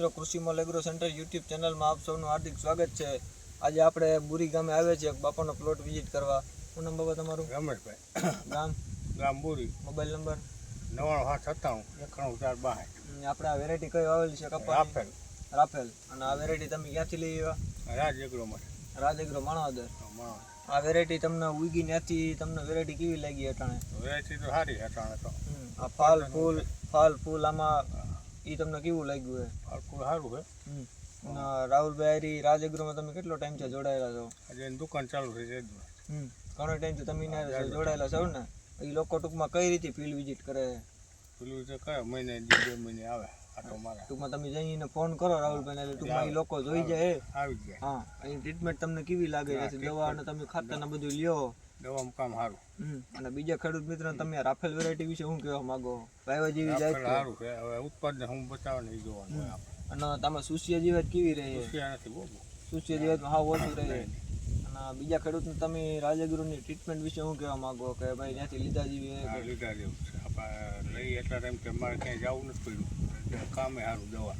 મિત્રો, કૃષિ mall agro centre YouTube ચેનલમાં આપ સૌનું હાર્દિક સ્વાગત છે। આજે આપણે બુરી ગામે આવ્યા છીએ બાપાનો પ્લોટ વિઝિટ કરવા। શું નામ બાબા તમારું? રમેશભાઈ, ગામ બુરી, મોબાઈલ નંબર 9797 આપણે આ વેરાયટી કઈ આવેલી છે? કપાસ રાફેલ। અને આ વેરાયટી તમે ક્યાંથી લઈ આવ્યા? રાજ એગ્રોમાં, રાજ એગ્રો માણાવદર। આ વેરાયટી તમને ઉગી ત્યાંથી તમને વેરાયટી કેવી લાગી અટાણે? વેરાયટી તો સારી અટાણે તો આ ફાલ ફૂલ આમાં ઈ તમને કેવું લાગ્યું? ફૂલ સારું છે। રાહુલભાઈ રાજ એગ્રોમાં તમે કેટલો ટાઈમ છે જોડાયેલા છો? આજે એની દુકાન ચાલુ છે। ઘણો ટાઈમથી તમે જોડાયેલા છો ને? એ લોકો ટૂંકમાં કઈ રીતે ફિલ્ડ વિઝિટ કરે? પેલું તો કયા મહિને 2 મહિને આવે આટો મારે। ટૂંકમાં તમે જઈને ફોન કરો રાહુલભાઈને એટલે ટૂંકમાં એ લોકો જોઈ જાય, આવી જાય। હા, એની ટ્રીટમેન્ટ તમને કેવી લાગે છે? દવા અને તમે ખાતર ને બધું લ્યો, દવામાં કામ સારું। અને બીજા ખેડૂત મિત્રોને તમે રાફેલ વેરાયટી વિશે શું કહેવા માંગો? વાયવા જેવી જાય સારું છે, હવે ઉત્પાદન હું બતાવે ને એ જોવાનું। અને તમે સુસ્ય જીવાત કેવી રહે? નથી બહુ સુસ્ય જીવાતમાં હાવ ઓછું રહે। અને બીજા ખેડૂતને તમે રાજ એગ્રોની ટ્રીટમેન્ટ વિશે શું કહેવા માંગો કે ભાઈ ત્યાંથી લીધા જેવી? લીધા જેવું છે। આપણે લઈ એટલા ટાઈમ કે મારે ક્યાંય જવું નથી પડ્યું, કામે સારું દવા।